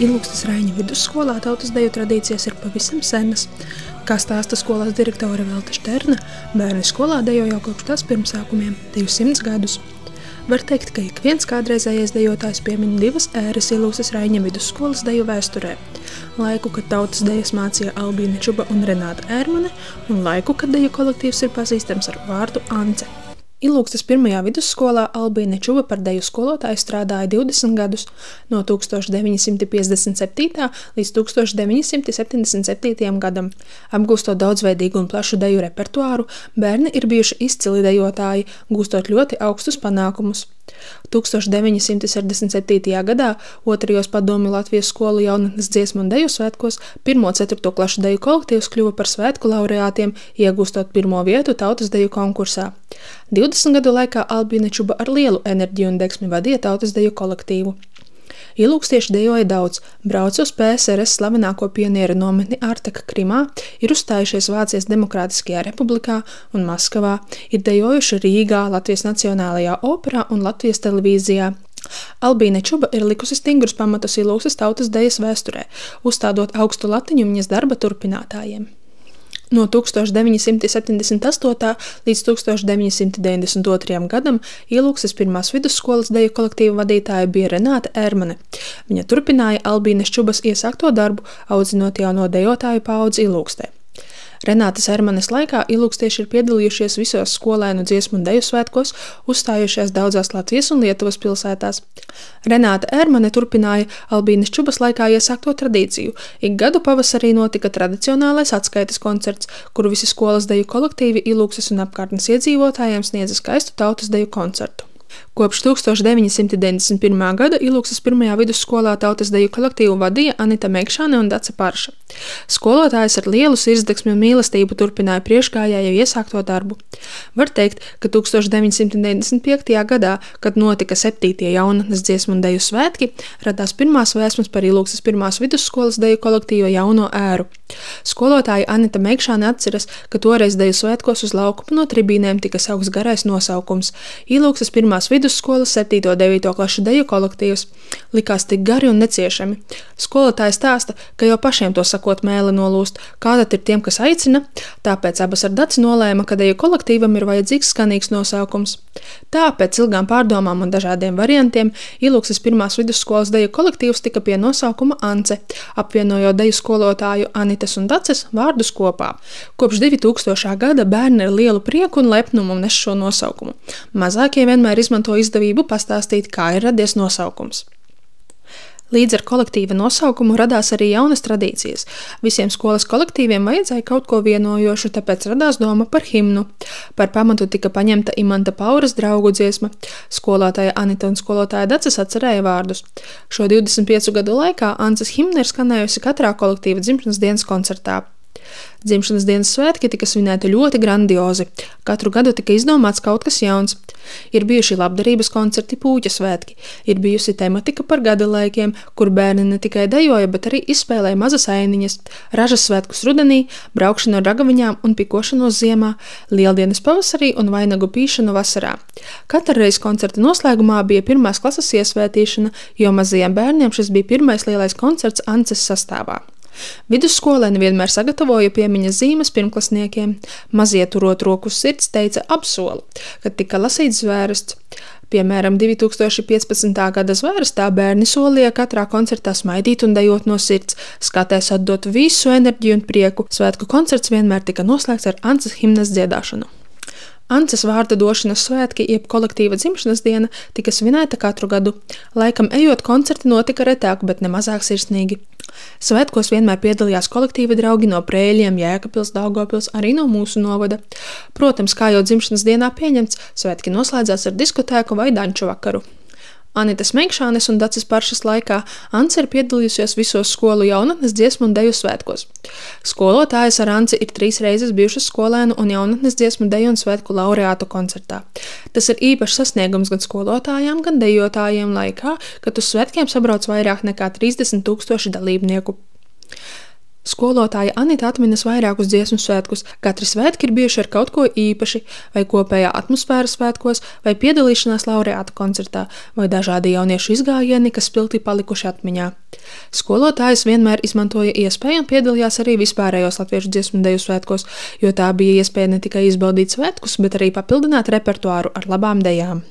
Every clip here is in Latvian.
Ilūkstes Raiņa vidusskolā tautas deju tradīcijas ir pavisam senas. Kā stāsta skolas direktore Velta Šterna, bērni skolā dejo jau kopš tās pirmsākumiem, 200 gadus. Var teikt, ka ik viens kādreizējais dejotājs piemin divas ēras Ilūkstes Raiņa vidusskolas deju vēsturē. Laiku, kad tautas dejas mācīja Albīne Čuba un Renāta Ērmane, un laiku, kad deju kolektīvs ir pazīstams ar vārdu Ance. Ilūkstes pirmajā vidusskolā Albīne Čuba par deju skolotāju strādāja 20 gadus, no 1957. līdz 1977. gadam. Apgūstot daudzveidīgu un plašu deju repertuāru, bērni ir bijuši izcili dejotāji, gūstot ļoti augstus panākumus. 1967. gadā otrajos Padomju Latvijas skolu jaunatnes dziesmu un deju svētkos 1.–4. klašu deju kolektīvs kļuva par svētku laureātiem, iegūstot 1. vietu tautas deju konkursā. 20 gadu laikā Albīne Čuba ar lielu enerģiju un degsmi vadīja tautas deju kolektīvu. Ilūkstieši dejoja daudz, brauca uz PSRS slavenāko pionieru nometni Ārtaka Krimā, ir uzstājušies Vācijas Demokrātiskajā republikā un Maskavā, ir dejojuši Rīgā, Latvijas Nacionālajā operā un Latvijas televīzijā. Albīne Čuba ir likusi stingrus pamatus Ilūkstes tautas dejas vēsturē, uzstādot augstu latiņu viņas darba turpinātājiem. No 1978. līdz 1992. gadam Ilūkstes pirmās vidusskolas deju kolektīva vadītāja bija Renāta Ērmane. Viņa turpināja Albīnes Čubas iesākto darbu, audzinot jauno dejotāju paudzi Ilūkstē. Renātas Ērmanes laikā ilūkstieši ir piedalījušies visos skolēnu dziesmu un deju svētkos, uzstājušies daudzās Latvijas un Lietuvas pilsētās. Renāta Ērmane turpināja Albīnes Čubas laikā iesākto tradīciju. Ik gadu pavasarī notika tradicionālais atskaites koncerts, kuru visi skolas deju kolektīvi Ilūkstes un apkārtnes iedzīvotājiem sniedza skaistu tautas deju koncertu. Kopš 1991. gada Ilūkstes pirmajā vidusskolā tautas deju kolektīvu vadīja Anita Meikšāne un Dace Parša. Skolotājs ar lielu sirdsdegsmi un mīlestību turpināja priekšgājēju iesākto darbu. Var teikt, ka 1995. gadā, kad notika 7. jaunatnes dziesmu un deju svētki, radās pirmās vēsmas par Ilūkstes pirmās vidusskolas deju kolektīva jauno ēru. Skolotāja Anita Meikšāne atceras, ka toreiz deju svētkos uz laukumu no tribīnēm tika saukts garais nosaukums – Ilūkstes pirmās vidusskolas 7. un 9. klašu deju kolektīvs. Likās tik gari un neciešami. Skolotāja stāsta, ka jau pašiem to sakot mēli nolūst, kā tad ir tiem, kas aicina, tāpēc abas ar Daci nolēma, ka deju kolektīvam ir vajadzīgs skanīgs nosaukums. Tā, pēc ilgām pārdomām un dažādiem variantiem, Ilūkstes pirmās vidusskolas deju kolektīvs tika pie nosaukuma Ance, apvienojot deju skolotāju Anitas un Daces vārdus kopā. Kopš 2000. gada bērni ar lielu prieku un lepnumu nes šo nosaukumu. Mazākie vienmēr izmanto izdevību pastāstīt, kā ir radies nosaukums. Līdz ar kolektīva nosaukumu radās arī jaunas tradīcijas. Visiem skolas kolektīviem vajadzēja kaut ko vienojošu, tāpēc radās doma par himnu. Par pamatu tika paņemta Imanta Pauras draugu dziesma. Skolotāja Anita un skolotāja Daces atcerēja vārdus. Šo 25 gadu laikā Ances himna ir skanējusi katrā kolektīva dzimšanas dienas koncertā. Dzimšanas dienas svētki tika svinēti ļoti grandiozi. Katru gadu tika izdomāts kaut kas jauns. Ir bijuši labdarības koncerti, pūķa svētki. Ir bijusi tematika par gada laikiem, kur bērni ne tikai dejoja, bet arī izspēlēja mazas ainiņas, ražas svētkus rudenī, braukšanu ar ragaviņām un pikošanos ziemā, lieldienas pavasarī un vainagu pīšanu vasarā. Katru reizi koncerta noslēgumā bija pirmās klases iesvētīšana, jo mazajiem bērniem šis bija pirmais lielais koncerts Ances sastāvā. Vidusskolēni vienmēr sagatavoja piemiņas zīmes pirmklasniekiem. Mazie turot roku uz sirds teica apsolu, kad tika lasīts zvērsts. Piemēram, 2015. gada zvērstā bērni solīja katrā koncertā smaidīt un dejot no sirds, skatēs atdot visu enerģiju un prieku. Svētku koncerts vienmēr tika noslēgts ar Ances himnas dziedāšanu. Ances vārda došanas svētki, jeb kolektīva dzimšanas diena, tika svinēta katru gadu. Laikam ejot, koncerti notika retāk, bet ne mazāk sirsnīgi. Svētkos vienmēr piedalījās kolektīva draugi no Prēļiem, Jēkabpils, Daugavpils, arī no mūsu novada. Protams, kā jau dzimšanas dienā pieņemts, svētki noslēdzās ar diskotēku vai danču vakaru. Anitas Meikšānes un Daces Paršas laikā Ance ir piedalījusies visos skolu jaunatnes dziesmu un deju svētkos. Skolotājas ar Anci ir 3 reizes bijušas skolēnu un jaunatnes dziesmu deju un svētku laureātu koncertā. Tas ir īpašs sasniegums gan skolotājām, gan dejotājiem laikā, kad uz svētkiem sabrauc vairāk nekā 30 000 dalībnieku. Skolotāja Anita atminas vairākus dziesmu svētkus. Katri svētki ir bijuši ar kaut ko īpaši, vai kopējā atmosfēra svētkos, vai piedalīšanās laureātu koncertā, vai dažādi jauniešu izgājieni, kas spilgti palikuši atmiņā. Skolotājs vienmēr izmantoja iespēju un piedalījās arī vispārējos latviešu dziesmu deju svētkos, jo tā bija iespēja ne tikai izbaudīt svētkus, bet arī papildināt repertuāru ar labām dejām.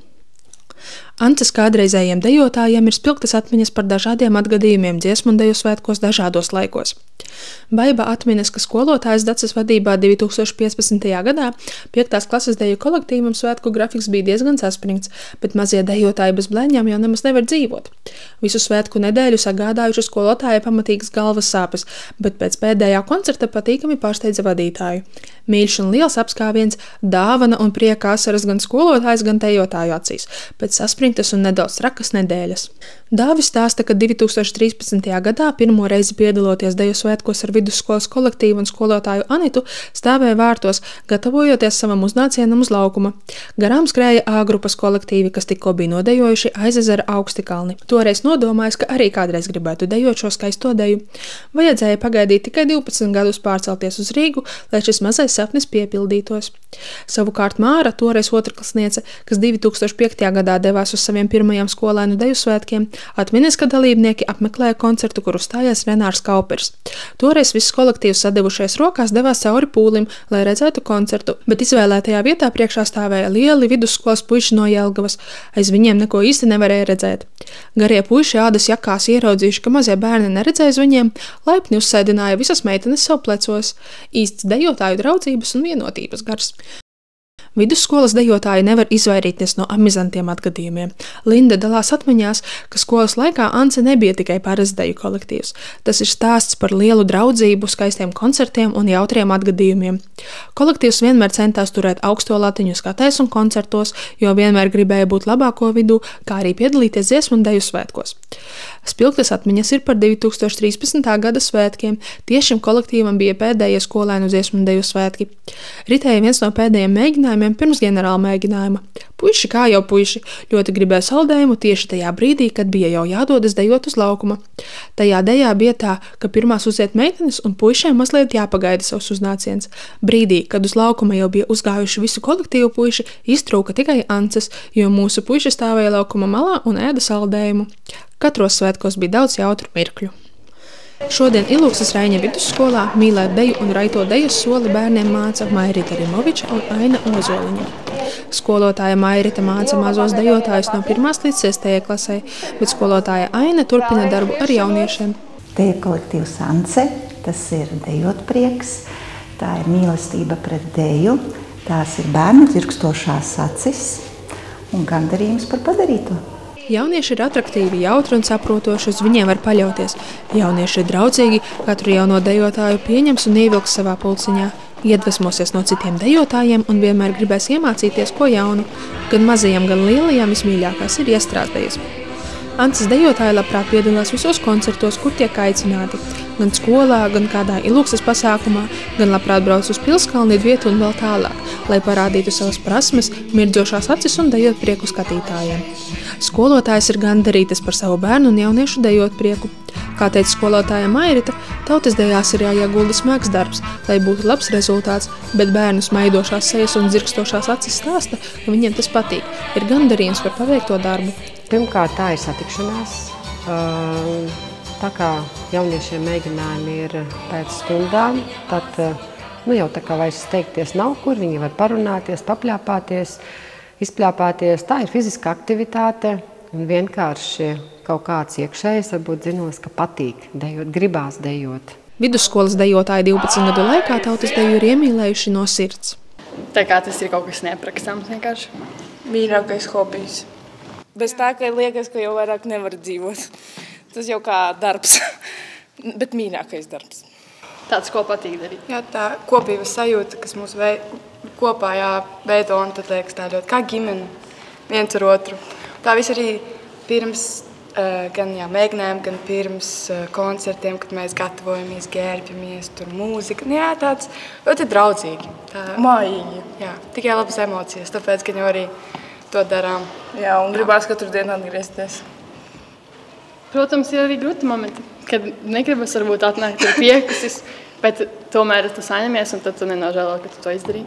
Ances kādreizējiem dejotājiem ir spilgtas atmiņas par dažādiem atgadījumiem dziesmu un deju svētkos dažādos laikos. Baiba atminas, ka skolotājs Daces vadībā 2015. gadā 5. klases deju kolektīvam svētku grafiks bija diezgan saspringts, bet mazie dejotāji bez blēņām jau nemaz nevar dzīvot. Visu svētku nedēļu sagādājuši skolotāja pamatīgas galvas sāpes, bet pēc pēdējā koncerta patīkami pārsteidza vadītāju. Mīļš un liels apskāviens, dāvana un prieka asaras gan skolotājs, gan dejotāju acīs, pēc saspringtas un nedaudz trakas nedēļas. Dāvis stāsta, ka 2013. gadā pirmo reizi piedaloties deju svētkos ar vidusskolas kolektīvu un skolotāju Anitu, stāvēja vārtos, gatavojoties savam uznācienam uz laukuma. Garām skrēja A grupas kolektīvi, kas tikko bija nodejojuši aiz ezera Augstikalni. Toreiz nodomājis, ka arī kādreiz gribētu dejot šo skaisto deju. Vajadzēja pagaidīt tikai 12 gadus pārcelties uz Rīgu, lai šis mazais sapnis piepildītos. Savukārt Māra, toreiz otrklasniece, kas 2005. gadā devās uz saviem pirmajiem skolēnu deju svētkiem, atminis, ka dalībnieki apmeklēja koncertu, kur uzstājās Renārs Kaupers. Toreiz viss kolektīvs sadevušies rokās devās cauri pūlim, lai redzētu koncertu, bet izvēlētajā vietā priekšā stāvēja lieli vidusskolas puiši no Jelgavas. Aiz viņiem neko īsti nevarēja redzēt. Garie puiši ādas jakās ieraudzījuši, ka mazie bērni neredzēja uz viņiem, laipni uzsēdināja visas meitenes savu plecos. Īsts dejotāju draudzības un vienotības gars. Vidusskolas dejotāji nevar izvairīties no amizantiem atgadījumiem. Linda dalās atmiņās, ka skolas laikā Ance nebija tikai parasts deju kolektīvs. Tas ir stāsts par lielu draudzību, skaistiem koncertiem un jautriem atgadījumiem. Kolektīvs vienmēr centās turēt augsto latiņu skatēs un koncertos, jo vienmēr gribēja būt labāko vidū, kā arī piedalīties dziesmu un deju svētkos. Spilgtas atmiņas ir par 2013. gada svētkiem. Tieši šim kolektīvam bija pēdējie skolēnu dziesmu un deju svētki. Ritēja viens no pēdējiem mēģinājumiem pirms ģenerāla mēģinājuma. Puiši, kā jau puiši, ļoti gribēja saldējumu tieši tajā brīdī, kad bija jau jādodas dejot uz laukuma. Tajā dejā bija tā, ka pirmās uziet meitenes un puišiem mazliet jāpagaida savs uznāciens. Brīdī, kad uz laukuma jau bija uzgājuši visu kolektīvu puiši, iztrūka tikai Ances, jo mūsu puiši stāvēja laukuma malā un ēda saldējumu. Katros svētkos bija daudz jautru mirkļu. Šodien Ilūksnes Raiņa vidusskolā mīlēt deju un raito dejas soli bērniem māca Mairita Rimoviča un Aina Ozoliņa. Skolotāja Mairita māca mazos dejotājus no 1. līdz 6. klasē, bet skolotāja Aina turpina darbu ar jauniešiem. Deju kolektīvs Ance, tas ir dejot prieks, tā ir mīlestība pret deju, tās ir bērnu dzirkstošās acis un gandarījums par padarīto. Jaunieši ir atraktīvi, jautri un saprotoši, uz viņiem var paļauties. Jaunieši ir draudzīgi, katru jauno dejotāju pieņems un ievilks savā pulciņā. Iedvesmosies no citiem dejotājiem un vienmēr gribēs iemācīties ko jaunu. Gan mazajiem, gan lielajiem vismīļākās ir iestrādējies. Ances dejotāji labprāt piedalās visos koncertos, kur tiek aicināti. Gan skolā, gan kādā Ilūksnes pasākumā, gan labprāt brauc uz Pilskalni vietu un vēl tālāk, lai parādītu savas prasmes, mirdzošās acis un dejot prieku skatītājiem. Skolotājs ir gandarītas par savu bērnu un jauniešu dejot prieku. Kā teica skolotāja Mairita, tautas dejās ir jāiegulda smags darbs, lai būtu labs rezultāts, bet bērnu smaidošās sejas un dzirkstošās acis stāsta, ka viņiem tas patīk. Ir gandarījums par paveikto darbu. Pirmkārt, tā ir satikšanās. Tā kā jauniešiem mēģinājumi ir pēc stundām, tad jau tā kā vairs steigties nav kur, viņi var parunāties, papļāpāties, izpļāpāties. Tā ir fiziska aktivitāte un vienkārši kaut kāds iekšējs, varbūt zinos, ka patīk dejot, gribās dejot. Vidusskolas dejotāji 12 gadu laikā tautas deju ir iemīlējuši no sirds. Tā kā tas ir kaut kas neaprakstāms vienkārši. Mīļākais hobijs. Bez tā, ka liekas, ka jau vairāk nevar dzīvot. Tas jau kā darbs, bet mīļākais darbs. Tāds, ko patīk darīt. Jā, tā kopības sajūta, kas mūs kopā veido, un tad liekas tā ļoti kā ģimene viens ar otru. Tā viss arī pirms gan mēģinājumi, gan pirms koncertiem, kad mēs gatavojamies, ģērbjamies, tur mūzika. Jā, tāds ļoti draudzīgi. Mājīgi. Jā, tikai labas emocijas, tāpēc, ka jau arī to darām. Jā, un gribās katru dienu atgriezties. Protams, ir arī grūti momenti, kad negribas varbūt atnākt ar piekusis, bet tomēr tu saņemies un tad tu nenožēlo, ka tu to izdarīji.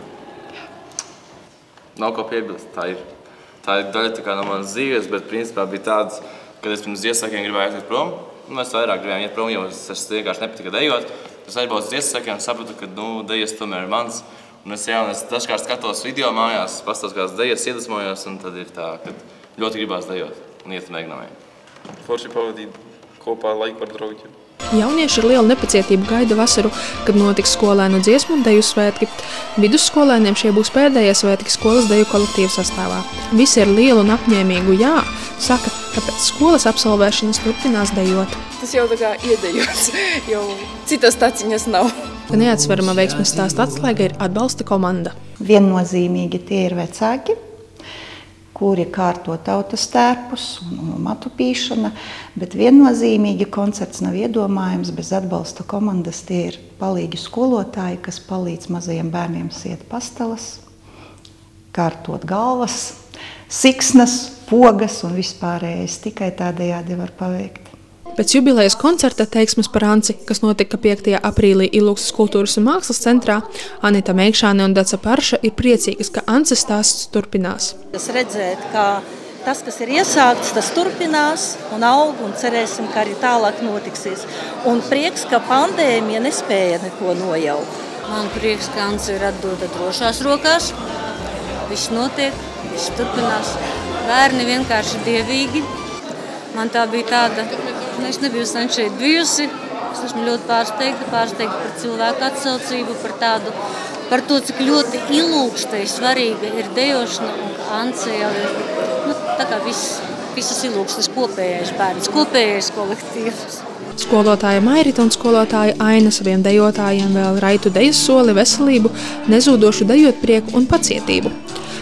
Nav ko piebilst, tā ir daļa no manas dzīves, bet principā bija tāds, kad es pirms Ziemassvētkiem gribēju aiziet prom. Mēs vairāk gribējām iet prom, jo es vienkārši nepatika dejot. Es aizbraucu uz Ziemassvētkiem un sapratu, ka dejas tomēr ir mans. Un es dažkārt skatos video mājās, pastos kādas dejas, iedvesmojos, un tad ir tā, ka ļoti gribās dejot un iet uz mēģinājumiem. Forši pavadīt kopā laiku ar draugiem. Jaunieši ar lielu nepacietību gaida vasaru, kad notiks skolēnu dziesmu un deju svētki. Vidusskolēniem šie būs pēdējie svētki skolas deju kolektīvu sastāvā. Visi ar lielu un apņēmīgu jā saka, ka pēc skolas absolvēšanas turpinās dejot. Tas jau tā kā iedejots, jau citas taciņas nav. Neatsverama veiksmes stāsta atslēga ir atbalsta komanda. Viennozīmīgi tie ir vecāki, kuri kārto tautas tērpus un matu pīšana, bet viennozīmīgi koncerts nav iedomājams bez atbalsta komandas. Tie ir palīgi skolotāji, kas palīdz mazajiem bērniem siet pastalas, kārtot galvas, siksnas, pogas un vispārējais. Tikai tādējādi var paveikt. Pēc jubilejas koncerta teiksmes par Anci, kas notika 5. aprīlī Ilūkstes kultūras un mākslas centrā, Anita Meikšāne un Daca Parša ir priecīgas, ka Ances stāsts turpinās. Es redzēt, ka tas, kas ir iesākts, tas turpinās un aug un cerēsim, ka arī tālāk notiksies. Un prieks, ka pandēmija nespēja neko nojaukt. Man prieks, ka Anci ir atdota drošās rokās. Viss notiek, viss turpinās. Bērni vienkārši dievīgi. Man tā bija tāda, es nebiju sen šeit bijusi. Es esmu ļoti pārsteigta par cilvēku atsaucību, par to, cik ļoti Ilūkstei svarīga ir dejošana, un ka Ance jau ir tā kā visas Ilūkstes kopējais bērns, kopējais kolektīvs. Skolotāja Mairita un skolotāja Aina saviem dejotājiem vēl raitu dejas soli, veselību, nezūdošu dejot prieku un pacietību.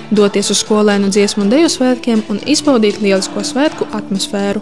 Doties uz skolēnu dziesmu un deju svētkiem un izbaudīt lielisko svētku atmosfēru.